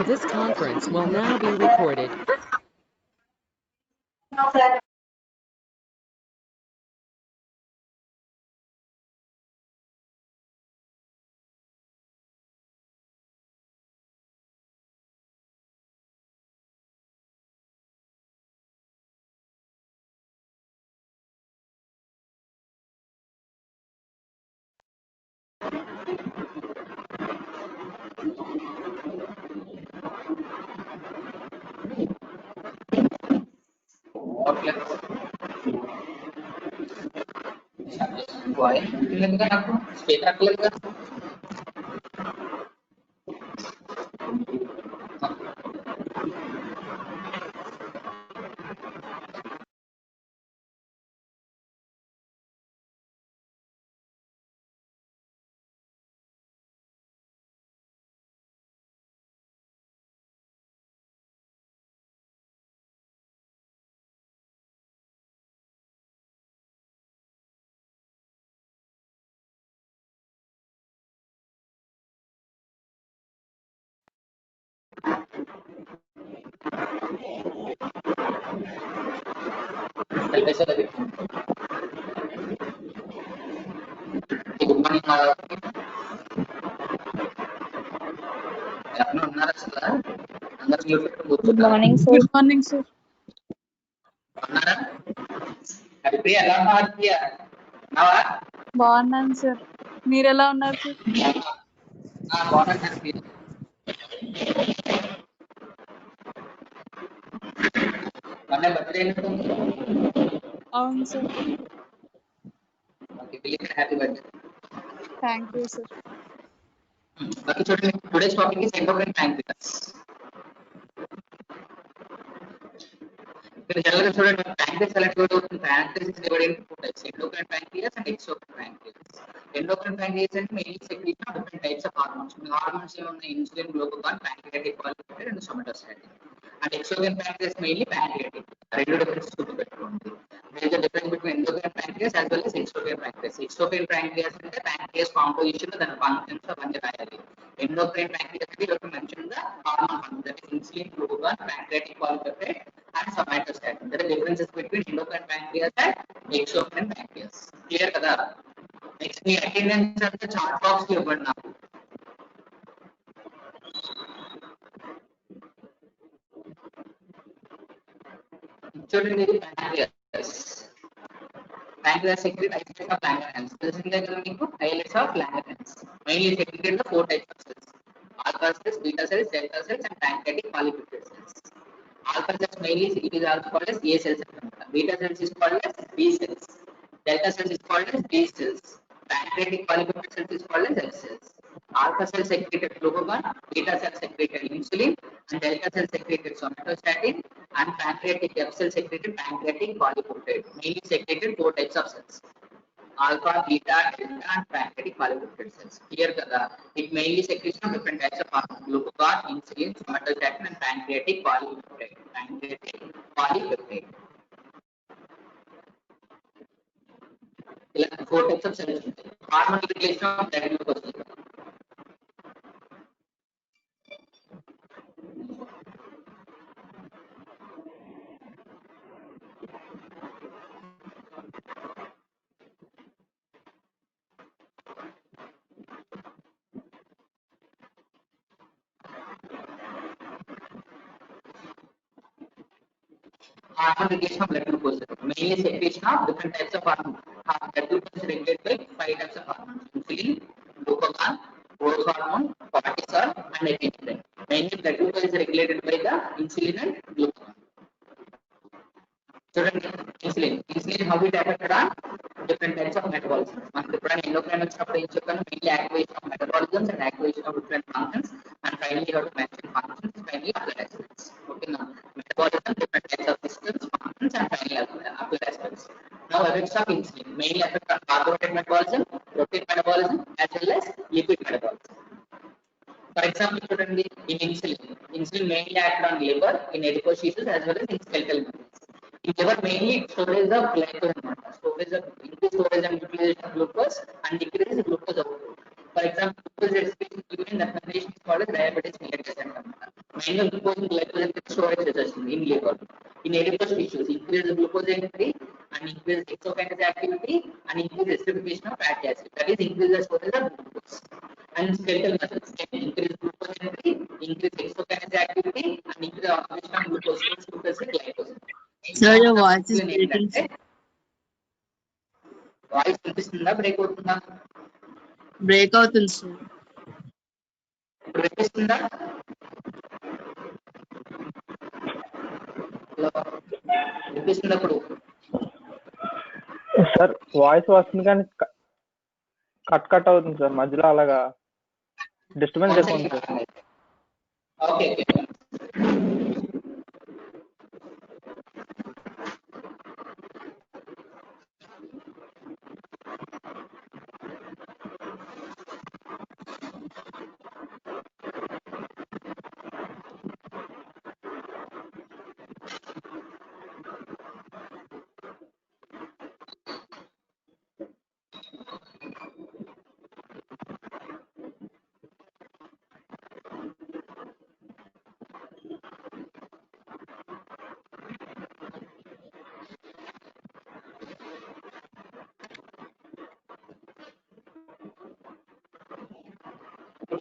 This conference will now be recorded. Good morning, Good morning, sir. Good morning, sir. బాగున్నాను sir. మీరు ఎలా ఉన్నారు sir? అవును sir. Thank you sir. Today's topic is endocrine pancreas. Generally, pancreas pancreas is divided into two types: endocrine pancreas and exocrine pancreas. Endocrine pancreas and mainly secretion of different types of hormones. Hormones insulin, glucagon, pancreatic polypeptide, and somatostatin. And exocrine pancreas mainly pancreatic. There is a difference between endocrine pancreas as well as exocrine pancreas. Exocrine pancreas and the pancreas composition and functions of the endocrine pancreas you have to mention the hormone, that is insulin, glucagon, pancreatic polypeptide, and somatostatin. There are differences between endocrine pancreas and exocrine pancreas. Clear kada? Next, the attendance at the chart box ఇవ్వండి నాకు. చూడండి ఇది pancreas. Pancreas secrete islets of Langerhans. తెలిసిందే కదా మీకు islets of Langerhans. Mainly secreted the four types of cells: alpha cells, beta cells, delta cells, and pancreatic polypeptide cells. Alpha cells mainly it is also called as A cells. Beta cells is called as B cells. Delta cells is called as B cells. Pancreatic polypeptide cells is called as F cells. Alpha cells secreted glucagon, beta cells secreted insulin, and delta cells secreted somatostatin, and pancreatic F cells secreted pancreatic polypeptide. Mainly secreted four types of cells: alpha, beta, delta, and pancreatic polypeptide cells. Clear kada? It mainly secretes from different types of hormones: glucagon, insulin, somatostatin, and pancreatic polypeptide. Pancreatic polypeptide. Four types of cells. Hormone regulation of blood glucose. Hormone regulation of blood glucose. Mainly secretion of different types of hormones. Blood glucose is regulated by five types of hormones: insulin, glucagon, growth hormone, cortisol, and epinephrine. Mainly blood glucose is regulated by the insulin and glucagon. చూడండి insulin how it affected on different types of metabolism. మనకి ఎప్పుడైనా endocrine వచ్చినప్పుడు ఏం చెప్పాను? Mainly activation of metabolisms and activation of different functions, and finally you have to mention functions, finally other aspects. Okay, now metabolism, different types of systems, functions, and finally other aspects. Now effects of insulin mainly affect on carbohydrate metabolism, protein metabolism, as well as lipid metabolism. For example, చూడండి in insulin mainly act on liver, in adipose tissues, as well as in skeletal muscles. In liver mainly storage of glycogen, storage of increased storage and utilization of glucose, and decrease glucose output. For example, glucose excretion during that condition is called as diabetes mellitus. Main glucose and glycogen storage చేస్తుంది in liver. In adipose tissues, increase glucose entry and increase exokinase activity and increase acidification of fatty acid. That is increase the storage of glucose. And skeletal muscles can increase glucose entry, increase exokinase activity and increase oxidation of glucose to glucose and glycogen. Sir, your voice is breaking. Voice వినిపిస్తుందా break అవుతుందా? Break అవుతుంది sir. ఇప్పుడు వినిపిస్తుందా? వినిపిస్తుందా ఇప్పుడు? Sir voice వస్తుంది కానీ cut అవుతుంది సార్, మధ్యలో అలాగా డిస్టర్బెన్స్ ఎక్కువ ఉంది సార్. ఓకే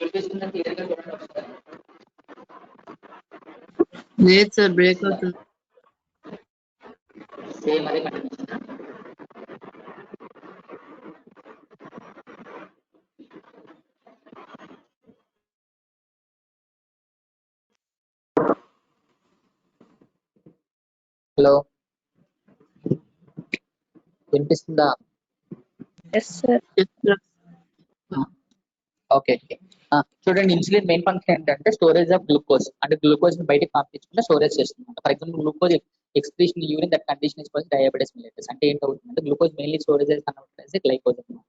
వినిపిస్తుందా? క్లియర్ గా చూడండి ఒకసారి. లేదు సార్, బ్రేక్ అవుతుంది. సేమ్ అదే కంటిన్యూషన్. హలో, వినిపిస్తుందా? Yes sir. ఓకే చూడండి, ఇన్సులిన్ మెయిన్ ఫంక్షన్ ఏంటంటే స్టోరేజ్ ఆఫ్ గ్లూకోజ్. అంటే గ్లూకోజ్ ని బయటకి పంపించకుండా స్టోరేజ్ చేస్తుంది. For example glucose excretion urine that condition is called diabetes mellitus. అంటే ఏంటవుతుందంటే గ్లూకోజ్ mainly storage converted glycogen.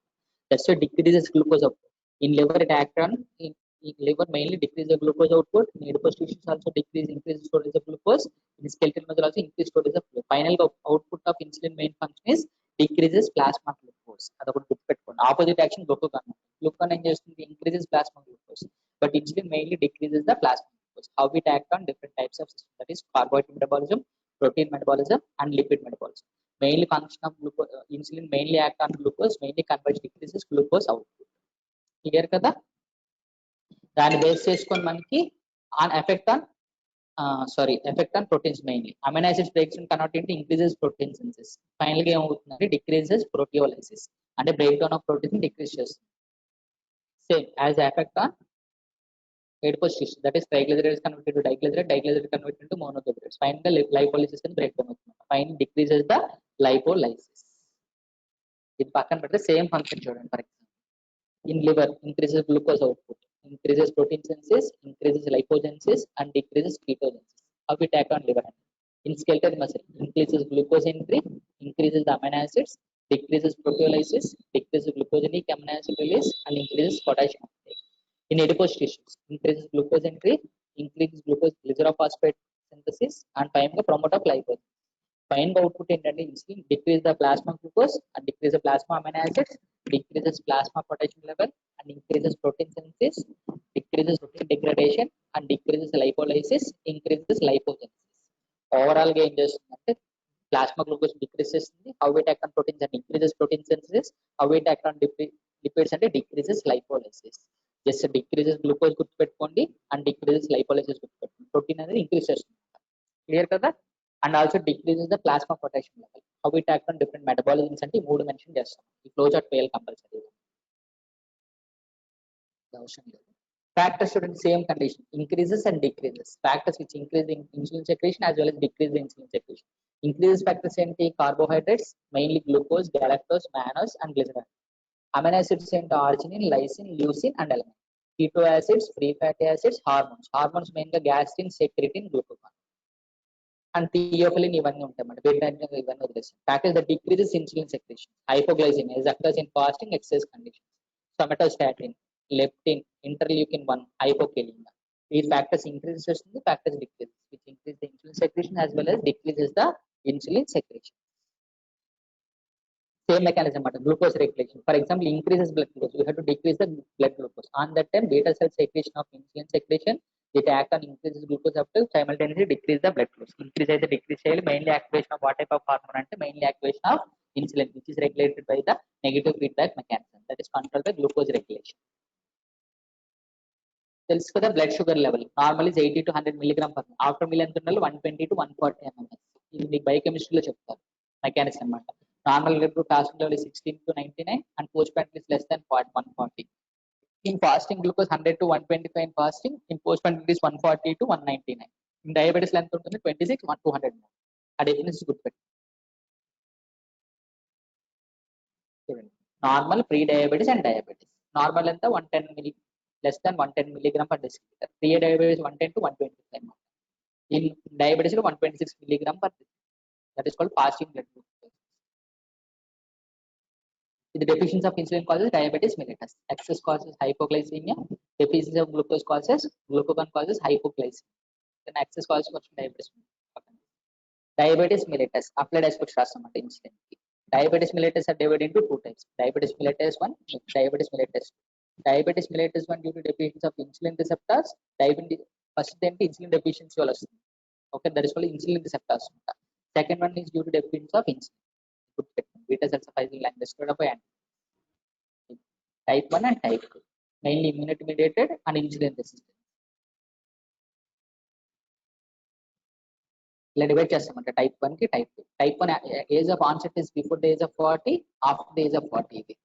That's why decreases glucose output in liver. It act on in liver mainly decrease the glucose output. In adipose tissues also increase storage of glucose. In skeletal muscle also increase storage of glucose. Final output of insulin main function is decreases plasma glucose. అదొకటి గుర్తుపెట్టుకోండి. Opposite action glucagon. Glucon ఏం చేస్తుంది? Increases plasma glucose. But insulin mainly decreases the plasma glucose. How it act on different types of system, that is carbohydrate metabolism, protein metabolism and lipid metabolism. Mainly function of glucose, insulin mainly act on glucose, mainly converts decreases glucose output. Clear కదా? దాన్ని base చేసుకొని మనకి effect on proteins mainly. Amino acids breaks convert into increases protein synthesis. Final గా ఏమవుతుందంటే decreases proteolysis. అంటే break down of protein decrease చేస్తుంది. Same as effect on adipose tissue, that is triglycerides converted to diglyceride converted to monoglycerides. Finally lipolysis and breakdown అవుతుంది. Finally decreases the lipolysis. ఇది పక్కన పెడితే same function చూడండి. For example in liver increases glucose output, increases protein synthesis, increases lipogenesis and decreases ketogenesis. How we attack on liver? In skeletal muscle increases glucose entry, increases the amino acids, decreases proteolysis, decreases glucogenic amino acid release and increases potassium uptake. In adipose tissues increases glucose entry, increases glucose glycerophosphate synthesis and finally promote of lipolysis. Final output ఏంటంటే insulin decrease the plasma glucose and decrease the plasma amino acids, decreases plasma potassium level and increases protein synthesis, decreases protein degradation and decreases lipolysis, increases lipogenesis. Overall గా ఏం చేస్తుందంటే plasma glucose decrease చేస్తుంది. How it act on proteins అంటే increases protein synthesis. How it act on lipids అంటే decreases lipolysis. Just decreases glucose గుర్తుపెట్టుకోండి and decreases lipolysis గుర్తుపెట్టుకోండి. Protein అనేది increase చేస్తుంది. క్లియర్ కదా? And also decreases the plasma potassium level. How it act on different metabolisms అంటే ఈ మూడు mention చేస్తాం. ఈ ఫ్లో చార్ట్ వేయాలి కంపల్సరీ. అవసరం లేదు. Factors student same condition, increases and decreases. Factors which increase the insulin secretion as well as decrease the insulin secretion. Increases factors ఏంటి? Carbohydrates, mainly glucose, galactose, mannose and glycerol. Amino acids ఏంటి? arginine, lysine, leucine and alanine. Keto acids, free fatty acids, hormones. Hormones main గా gastrin, secretin, glucagon. And theophylline ఇవన్నీ ఉంటాయి అన్నమాట. ఇవన్నీ వదిలేస్తాం. Factors that decreases insulin secretion. Hypoglycemia is occurs in fasting exercise conditions. Somatostatin, leptin, interleukin-1, hypokalemia. These factors increases the factors decreases, which increase the insulin secretion as well as decreases the insulin secretion. Same mechanism, glucose regulation. For example, increases blood glucose, you have to decrease the blood glucose. On that time, beta cell secretion of insulin secretion It act on increases glucose up to simultaneously decrease the blood flow. Increase అయితే decrease చేయాలి. Mainly activation of what type of hormone అంటే mainly activation of insulin, which is regulated by the negative feedback mechanism, that is controlled by glucose regulation. తెలుసు కదా, blood sugar level normal is 80 to 100 milligram per after meal ఎంత ఉండాలి 120 to 140 ml. ఇది మీకు బయోకెమిస్ట్రీలో చెప్తారు mechanics అన్నమాట. Normal fasting level is 16 to 99 and post prandial is less than 140. In fasting glucose 100 to 125 in fasting, in post prandial is 140 to 199. In diabetes length ఉంటుంది 26 1 200 more. ఆ definition గుర్తుపెట్టు. చూడండి, normal pre diabetes and diabetes. Normal ఎంత 110 milli less than 110 milligram per deciliter. Pre diabetes 110 to 125. In diabetes 126 milligram per deciliter. That is called fasting blood glucose. The deficiency of insulin causes diabetes mellitus. Excess causes hypoglycemia. Deficiency of glucose causes glucagon causes hypoglycemia. Then excess causes diabetes. Diabetes mellitus. Applied aspects రాస్తామంట insulin కి. Diabetes mellitus are divided into two types. Diabetes mellitus 1, diabetes mellitus 2. Diabetes mellitus 1 due to deficiency of insulin receptors. Diabetes first then insulin deficiency వల్ల వస్తుంది. Okay, that is called insulin receptors. Second one is due to deficiency of insulin. Beta cell sufficing line described by type 1 and type 2, mainly immunity mediated and insulin resistant. ఇలా divide చేస్తామంట type 1 కి type 2. Type 1 age of onset is before the age of 40, after the age of 40. ఇది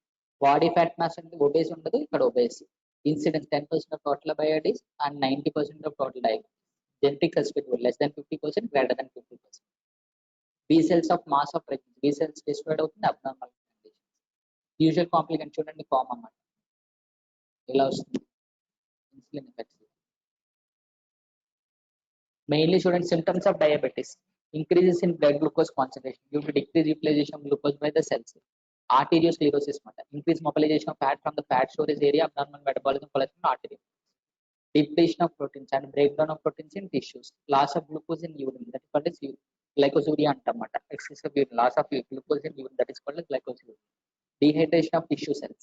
body fat mass అంటే obese ఉండదు, ఇక్కడ obese. Incidence 10% of total diabetes and 90% of total diabetes. Genetic suspectable less than 50%, greater than 50%. B cells of mass of pregnancy, B cells destroyed అవుతుంది abnormal conditions. Usual complication చూడండి form అన్నమాట ఇలా వస్తుంది insulin effects. Mainly student symptoms of diabetes: increases in blood glucose concentration due to decreased utilization of glucose by the cells. Arteriosclerosis, increased mobilization of fat from the fat storage area, abnormal metabolism, cholesterol, artery. Depletion of proteins and breakdown of proteins in tissues. Loss of glucose in urine, that is called as glycosuria antamata. Excessive urine, loss of glucose in urine, that is called as glycosuria. Dehydration of tissue cells.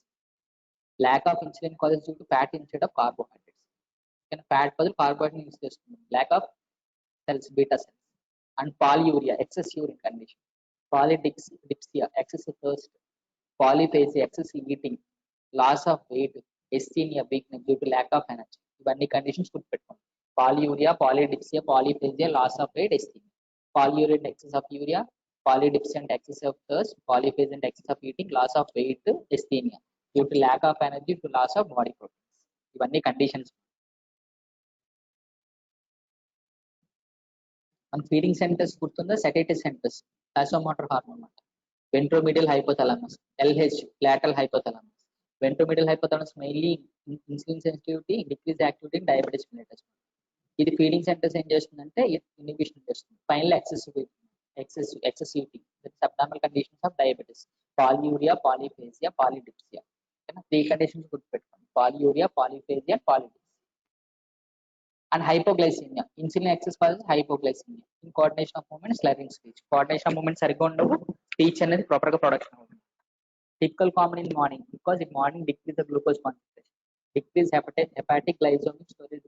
Lack of insulin causes due to fat instead of carbohydrates. Fat బదులు carbohydrate use చేస్తుంది. Lack of cells, beta cells. And polyuria, excess urine condition. Polydipsia, excessive thirst. Polyphagia, excessive eating. Loss of weight, asthenia, weakness due to lack of energy. ఇవన్నీ conditions గుర్తుపెట్టుకోండి. Polyuria, polydipsia, polyphagia, loss of weight, asthenia. Polyuria అంటే excess of urea, polydipsia అంటే excess of thirst, polyphagia అంటే excess of eating, loss of weight, asthenia due to lack of energy, to loss of body proteins. ఇవన్నీ conditions. మన feeding centres గుర్తుందా? Sedative centres, vasomotor hormone అన్నమాట. Ventromedial hypothalamus, LH lateral hypothalamus. Ventromedial hypothalamus mainly insulin sensitivity, decreased activity in diabetes mellitus. ఇది feeding centres ఏం చేస్తుందంటే inhibition చేస్తుంది. Final excessivity, subnormal conditions of diabetes, polyuria, polyphagia, polydipsia. Three conditions గుర్తుపెట్టుకోండి: polyuria, polyphagia, polydipsia. And hypoglycaemia, insulin excess causes hypoglycaemia. In coordination of movement, slurring speech. Coordination of movement సరిగ్గా ఉండవు, speech అనేది proper గా production అవుతుంది. Typical common in morning, because in morning decrease the glucose concentration, decrease hepatic glycemic storage.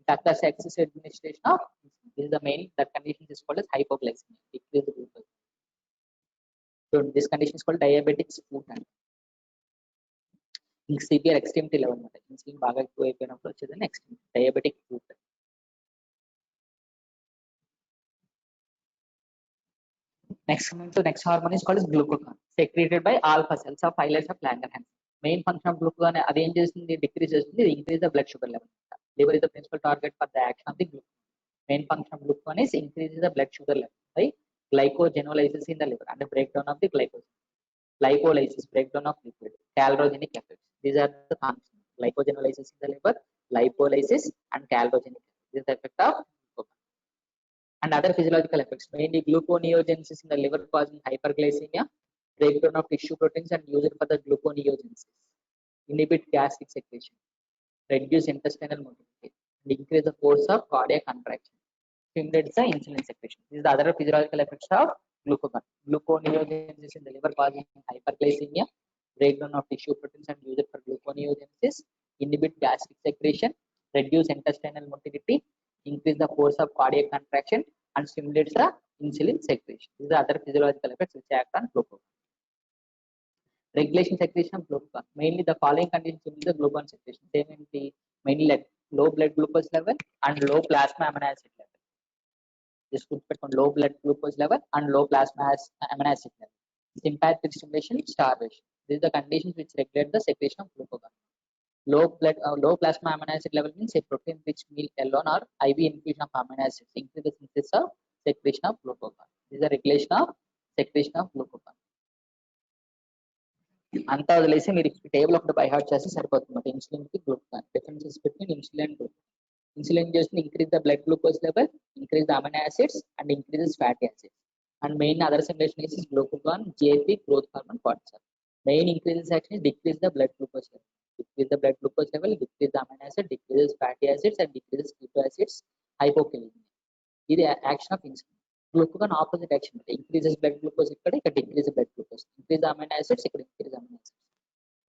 It occurs excessive administration of insulin. This is the main, that condition is called as hypoglycemia, decrease the glucose. So this condition is called diabetic foot. And severe extremity level మాట, insulin బాగా ఎక్కువ అయిపోయినప్పుడు వచ్చేదని extreme diabetic foot. Next hormone is called as glucagon, secreted by alpha cells of islets of Langerhans. Main function of glucagon అది ఏం చేస్తుంది? Decrease చేస్తుంది, increase the blood sugar level. Liver is the principal target for the action of the glucagon. Main function of glucagon is increases the blood sugar level by glycogenolysis in the liver and the breakdown of the glycogen. Lipolysis, breakdown of liquid. Calorogenic effects, these are the functions: glycogenolysis in the liver, lipolysis, and calorogenic. This is the effect of glucagon. And other physiological effects, mainly gluconeogenesis in the liver causing hyperglycemia, breakdown of tissue proteins and used for the gluconeogenesis, inhibit gastric secretion, reduce intestinal motility, and increase the force of cardiac contraction, stimulates the insulin secretion. These are the other physiological effects of glucagon. Gluconeogenesis in the liver causing hyperglycemia, breakdown of tissue proteins and used for gluconeogenesis, inhibit gastric secretion, reduce intestinal motility, increase the force of cardiac contraction, and stimulates the insulin secretion. These are other physiological effects which act on glucagon. Regulation secretion of glucagon. Mainly the following conditions will be the glucagon secretion. They will be mainly like low blood glucose level and low plasma amino acid level. Just put on low blood glucose level and low plasma amino acid level. Sympathetic stimulation, starvation. These are the conditions which regulate the secretion of glucagon. Low plasma amino acid level means a protein rich meal alone or IV infusion of amino acids increase the synthesis of secretion of glucagon. This is the regulation of secretion of glucagon. అంతా వదిలేసి మీరు table ఒకటి by heart చేస్తే సరిపోతుంది. Insulin కి glucagon differences between insulin glucagon. Insulin చేస్తుంది increase the blood glucose level, increase the amino acids and increases fatty acids. And main other simulation is glucagon, GIP, growth hormone, cortisol. Main increases action is decrease the blood glucose level. Decrease the blood glucose level, decrease the amino acid, decreases fatty acids and decreases keto acids, hypokalemia. ఇది action of insulin. Glucagon opposite action, increases blood glucose ఇక్కడ decrease blood glucose, increase amino acids ఇక్కడ increase amino acids.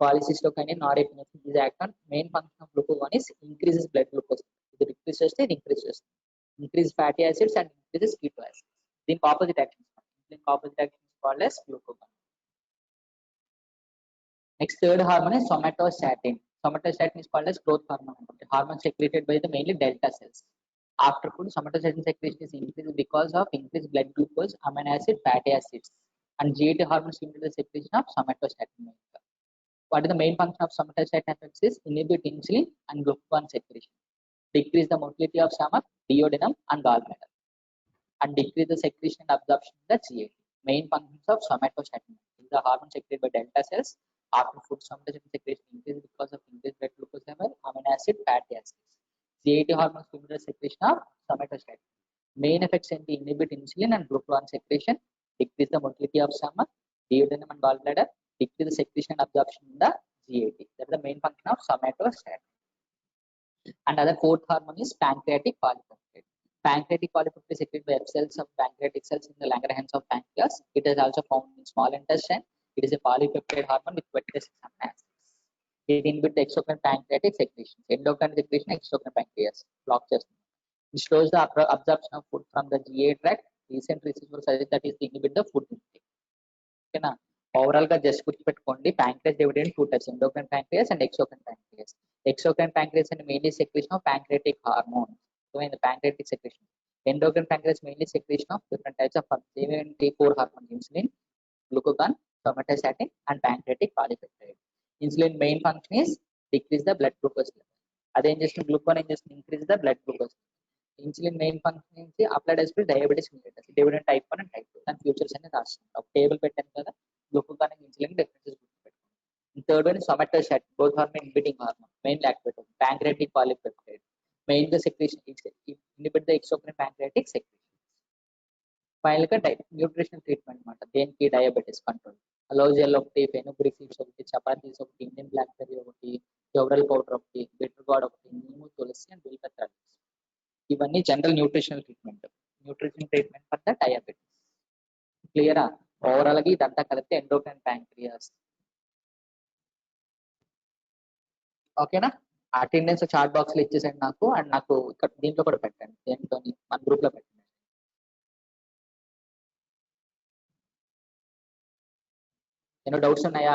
Cholecystokinin, norepinephrine, this act on main function of glucagon is increases blood glucose. ఇది decrease చేస్తే ఇది increase చేస్తుంది. Increase fatty acids and increases keto acids. దీనికి opposite action, దీనికి opposite action called as glucagon. Next third hormone is somatostatin. Somatostatin is called as growth hormone. Hormone secreted by the mainly delta cells. After food, somatostatin secretion is increased because of increased blood glucose, amino acid, fatty acids, and GAT hormone stimulate the secretion of somatostatin. What is the main function of somatostatin effects is inhibit insulin and glucagon secretion, decrease the motility of stomach, duodenum, and gallbladder, and decrease the secretion and absorption of the GAT. Main functions of somatostatin is the hormone secreted by delta cells. After food, somatostatin secretion increases because of increased blood glucose level, amino acid, fatty acids. GAT hormone stimulates secretion of somatostatin. Main effects in the inhibit insulin and glucagon secretion, decrease the motility of stomach, duodenum, and gallbladder, decrease the secretion and absorption in the GAT. That is the main function of somatostatin. And other fourth hormone is pancreatic polypeptide. Pancreatic polypeptide is secreted by F cells of pancreatic cells in the Langerhans of pancreas. It is also found in small intestine. It is a polypeptide hormone with 26 amino acids. It inhibits the exocrine pancreatic secretion. Endocrine secretion, exocrine pancreas block చేస్తుంది. It slows the absorption of food from the GA tract. Recent research will suggest that it inhibits the food intake. ఓకేనా, overall గా just గుర్తుపెట్టుకోండి, pancreas divided in 2 types, endocrine pancreas and exocrine pancreas. Exocrine pancreas అంటే mainly secretion of pancreatic hormone. So in the pancreatic secretion, endocrine pancreas mainly secretion of different types of hormones, 4 hormones: insulin, glucagon, somatostatin, and pancreatic polypeptide. Insulin main function is decrease the blood glucose level. Adhe glucagon increase the blood glucose. Insulin main function is applied as diabetes mellitus, dividend type 1 and type 2. And futures అనేది రాస్తాను ఒక table పెట్టాను కదా, glucagon and insulin differences గుర్తుపెట్టుకోండి. Third one is somatostatin, growth hormone inhibiting hormone, mainly activated pancreatic polypeptide. Main the secretion, inhibit the exocrine pancreatic secretion. Finally, nutritional treatment మాట, దేనికి diabetes control. అలోజెల్ ఒకటి, fenugreek seeds ఒకటి, చపాతీస్ ఒకటి, Indian blackberry ఒకటి, జౌరల్ powder ఒకటి, bitter gourd ఒకటి, నీము, తులసి అండ్ బిల్పత్రాలు. ఇవన్నీ general nutritional treatment. Nutrition treatment for the diabetes. క్లియరా? ఓవరాల్ గా ఇదంతా కలిపితే ఎండోక్రైన్ ప్యాంక్రియాస్. ఓకేనా? అటెండెన్స్ చార్ట్ బాక్స్ లో ఇచ్చేసండి నాకు, అండ్ నాకు ఇక్కడ దీంట్లో కూడా పెట్టండి, దేంట్లో మన గ్రూప్ లో పెట్టండి. ఏమైనా డౌట్స్ ఉన్నాయా?